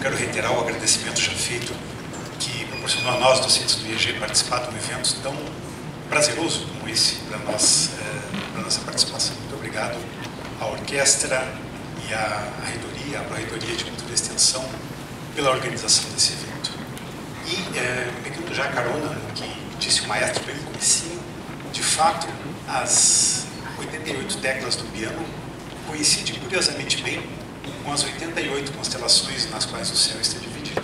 quero reiterar o agradecimento já feito, que proporcionou a nós, docentes do IEG, participar de um evento tão prazeroso como esse para a nossa participação. Muito obrigado à orquestra e à reitoria, à Pró-Reitoria de Cultura e Extensão, pela organização desse evento. E, pegando já a carona no que disse o maestro bem no comecinho, de fato, as 88 teclas do piano coincidem curiosamente bem com as 88 constelações nas quais o céu está dividido.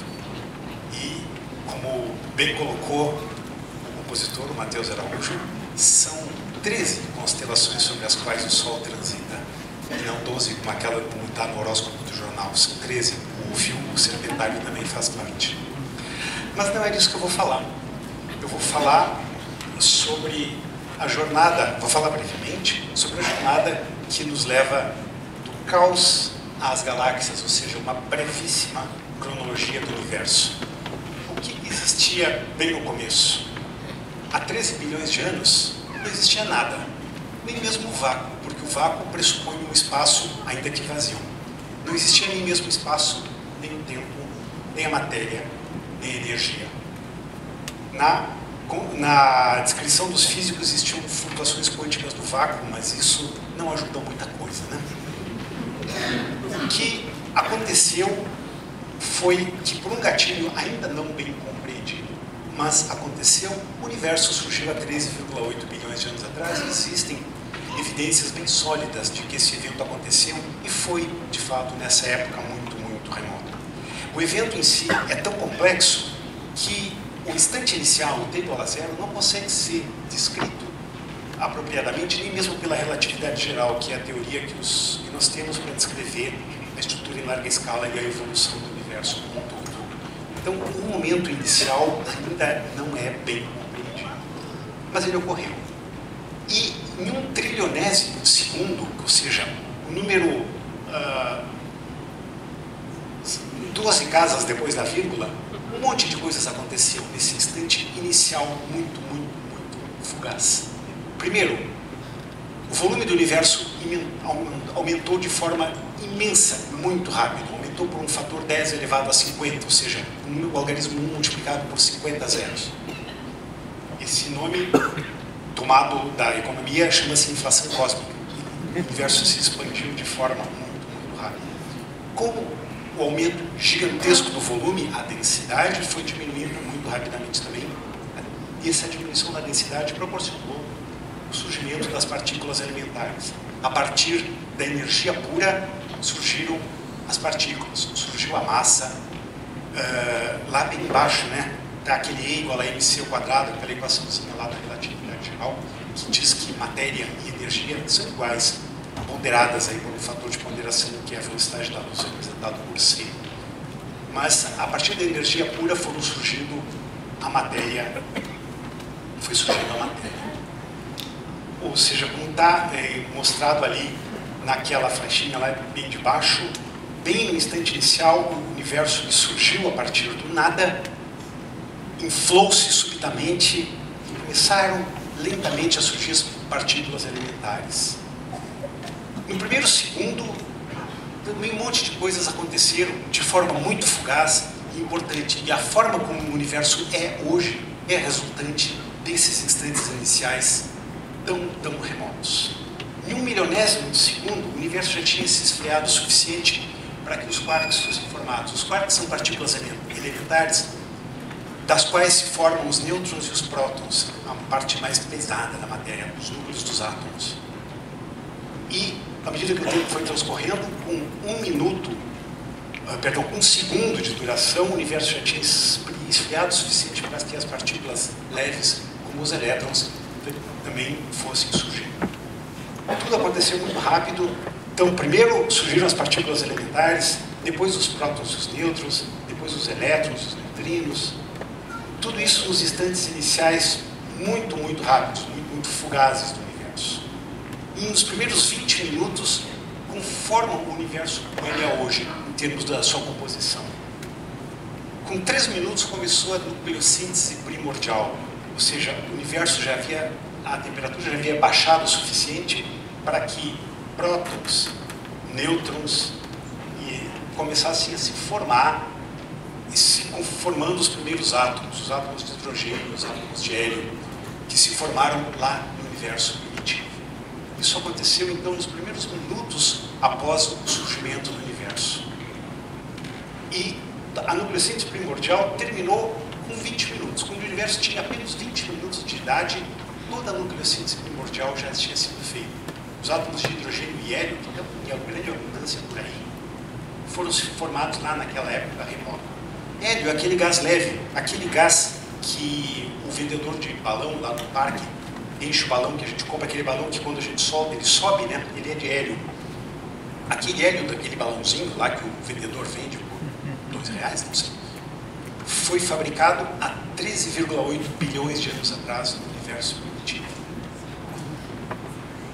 E, como bem colocou o compositor, o Matheus Araújo, são 13 constelações sobre as quais o Sol transita, e não 12, como aquela como está no horóscopo do jornal. São 13. O filme O Serpentário também faz parte. Mas não é disso que eu vou falar. Eu vou falar sobre a jornada, vou falar brevemente sobre a jornada que nos leva do caos às galáxias, ou seja, uma brevíssima cronologia do universo. O que existia bem no começo? Há 13 bilhões de anos não existia nada, nem mesmo o vácuo, porque o vácuo pressupõe um espaço ainda que vazio. Não existia nem mesmo o espaço, nem o tempo, nem a matéria, nem a energia. Na descrição dos físicos existiam flutuações quânticas do vácuo, mas isso não ajuda muita coisa, né? O que aconteceu foi que, por um gatilho ainda não bem compreendido, mas aconteceu, o universo surgiu há 13,8 bilhões de anos atrás, e existem evidências bem sólidas de que esse evento aconteceu e foi, de fato, nessa época muito, muito remota. O evento em si é tão complexo que o instante inicial, o tempo a zero, não consegue ser descrito apropriadamente, nem mesmo pela relatividade geral, que é a teoria que nós temos para descrever a estrutura em larga escala e a evolução do universo como um todo. Então, o momento inicial ainda não é bem compreendido, mas ele ocorreu. E em 1/30º de segundo, ou seja, o número 12 casas depois da vírgula, um monte de coisas aconteceu nesse instante inicial muito, muito, muito fugaz. Primeiro, o volume do universo aumentou de forma imensa, muito rápido. Aumentou por um fator 10 elevado a 50, ou seja, o algarismo 1 multiplicado por 50 zeros. Esse nome, tomado da economia, chama-se inflação cósmica. O universo se expandiu de forma muito, muito rápida. Como o aumento gigantesco do volume, a densidade foi diminuindo muito rapidamente também. E essa diminuição da densidade proporcionou o surgimento das partículas elementares. A partir da energia pura surgiram as partículas, surgiu a massa. Lá bem embaixo, né, está aquele E igual a mc ao quadrado, aquela equaçãozinha lá da relatividade geral, que diz que matéria e energia são iguais, ponderadas aí por um fator de ponderação que é a velocidade da luz representado por C. Mas a partir da energia pura foram surgindo a matéria, foi surgindo a matéria. Ou seja, como está mostrado ali naquela flechinha lá bem de baixo, bem no instante inicial, o universo surgiu a partir do nada, inflou-se subitamente e começaram lentamente a surgir as partículas elementares. No primeiro segundo, também um monte de coisas aconteceram de forma muito fugaz e importante. E a forma como o universo é hoje é resultante desses instantes iniciais tão remotos. Em 1/1000º de segundo, o universo já tinha se esfriado o suficiente para que os quarks fossem formados. Os quarks são partículas elementares das quais se formam os nêutrons e os prótons, a parte mais pesada da matéria, os núcleos dos átomos. E, à medida que o tempo foi transcorrendo, com um segundo de duração, o universo já tinha esfriado o suficiente para que as partículas leves, como os elétrons, também fossem surgindo. Tudo aconteceu muito rápido. Então, primeiro surgiram as partículas elementares, depois os prótons e os nêutrons, depois os elétrons, os neutrinos. Tudo isso nos instantes iniciais muito, muito rápidos, muito, muito fugazes do universo. E nos primeiros 20 minutos, conformam o universo como ele é hoje, em termos da sua composição. Com 3 minutos começou a nucleossíntese primordial, ou seja, o universo a temperatura já havia baixado o suficiente para que prótons, nêutrons começassem a se formar formando os primeiros átomos, os átomos de hidrogênio, os átomos de hélio, que se formaram lá no universo primitivo. Isso aconteceu, então, nos primeiros minutos após o surgimento do universo. E a nucleossíntese primordial terminou com 20 minutos. Quando o universo tinha apenas 20 minutos de idade, toda a nucleossíntese primordial já tinha sido feita. Os átomos de hidrogênio e hélio, que tem grande abundância por aí, foram formados lá naquela época remota. Hélio é aquele gás leve, aquele gás que o vendedor de balão lá no parque enche o balão, que a gente compra aquele balão que quando a gente solta, ele sobe, né? Ele é de hélio. Aquele hélio daquele balãozinho lá que o vendedor vende por R$2, não sei, foi fabricado há 13,8 bilhões de anos atrás no universo primitivo.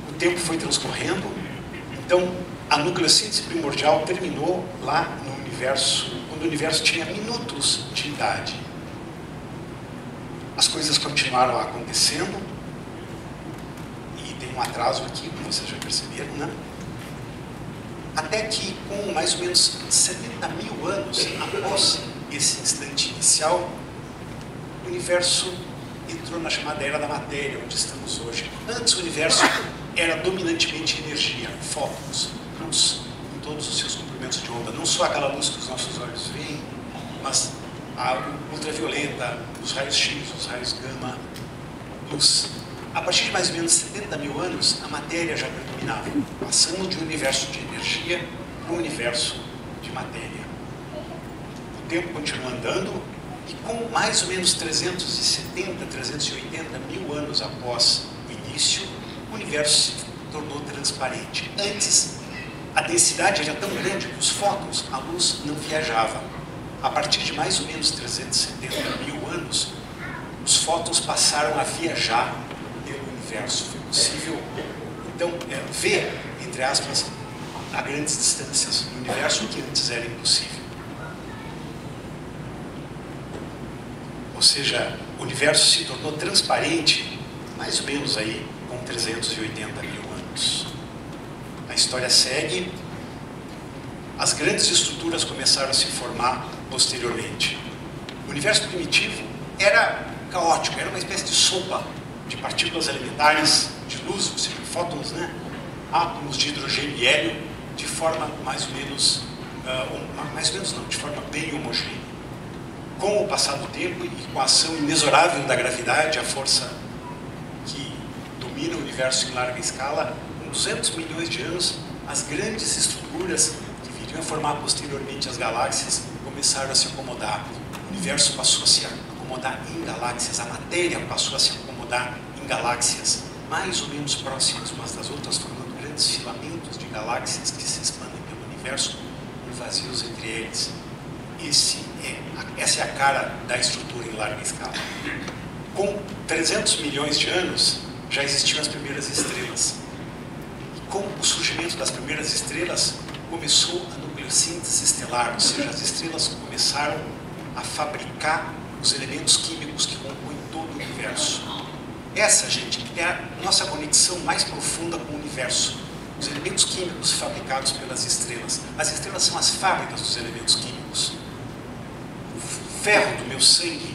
O tempo foi transcorrendo, então a nucleossíntese primordial terminou lá no universo, quando o universo tinha minutos de idade. As coisas continuaram acontecendo, e tem um atraso aqui, como vocês já perceberam, né? Até que, com mais ou menos 70 mil anos após esse instante inicial, o universo entrou na chamada Era da Matéria, onde estamos hoje. Antes o universo era dominantemente energia, fótons, luz, em todos os seus comprimentos de onda. Não só aquela luz que os nossos olhos veem, mas a ultravioleta, os raios X, os raios gama, luz. A partir de mais ou menos 70 mil anos, a matéria já predominava. Passamos de um universo de energia para um universo de matéria. O tempo continua andando e com mais ou menos 370, 380 mil anos após o início, o universo se tornou transparente. Antes, a densidade era tão grande que os fótons, a luz, não viajava. A partir de mais ou menos 370 mil anos, os fótons passaram a viajar pelo universo. Foi possível, então, ver, entre aspas, a grandes distâncias no universo, que antes era impossível. Ou seja, o universo se tornou transparente, mais ou menos aí, com 380 mil anos. A história segue, as grandes estruturas começaram a se formar posteriormente. O universo primitivo era caótico, era uma espécie de sopa de partículas elementares, de luz, ou seja, fótons, né? Átomos de hidrogênio e hélio, de forma mais ou menos não, de forma bem homogênea. Com o passar do tempo e com a ação inexorável da gravidade, a força que domina o universo em larga escala, com 200 milhões de anos, as grandes estruturas que viriam a formar posteriormente as galáxias começaram a se acomodar. O universo passou a se acomodar em galáxias, a matéria passou a se acomodar em galáxias mais ou menos próximas umas das outras, formando grandes filamentos de galáxias que se expandem pelo universo com vazios entre eles. Essa é a cara da estrutura em larga escala. Com 300 milhões de anos, já existiam as primeiras estrelas. E com o surgimento das primeiras estrelas, começou a nucleossíntese estelar, ou seja, as estrelas começaram a fabricar os elementos químicos que compõem todo o universo. Essa, gente, é a nossa conexão mais profunda com o universo. Os elementos químicos fabricados pelas estrelas. As estrelas são as fábricas dos elementos químicos. O ferro do meu sangue,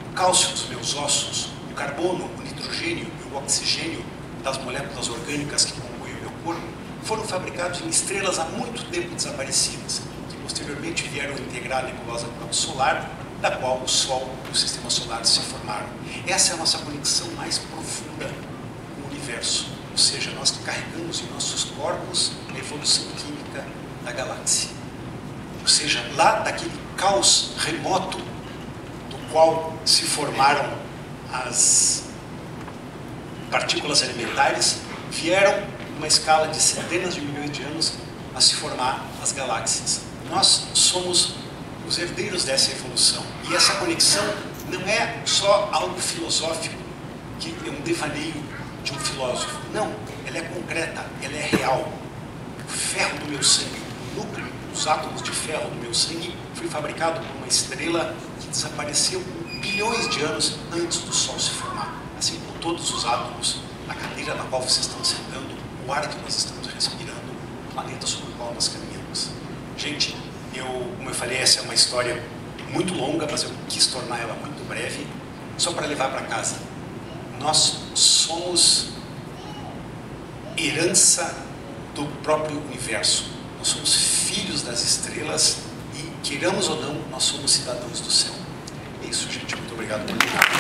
o cálcio dos meus ossos, o carbono, o nitrogênio e o oxigênio das moléculas orgânicas que compõem o meu corpo foram fabricados em estrelas há muito tempo desaparecidas, que posteriormente vieram integrar a nebulosa solar, da qual o Sol e o Sistema Solar se formaram. Essa é a nossa conexão mais profunda com o universo, ou seja, nós carregamos em nossos corpos a evolução química da galáxia. Ou seja, lá daquele caos remoto do qual se formaram as partículas elementares, vieram numa escala de centenas de milhões de anos a se formar as galáxias. Nós somos os herdeiros dessa evolução. E essa conexão não é só algo filosófico, que é um devaneio de um filósofo. Não, ela é concreta, ela é real. O ferro do meu sangue, o núcleo, os átomos de ferro do meu sangue, foi fabricado por uma estrela que desapareceu bilhões de anos antes do Sol se formar. Assim como todos os átomos, a cadeira na qual vocês estão sentando, o ar que nós estamos respirando, o planeta sobre o qual nós caminhamos. Gente, como eu falei, essa é uma história muito longa, mas eu quis tornar ela muito breve, só para levar para casa. Nós somos herança do próprio universo. Nós somos filhos das estrelas e, queiramos ou não, nós somos cidadãos do céu. É isso, gente. Muito obrigado por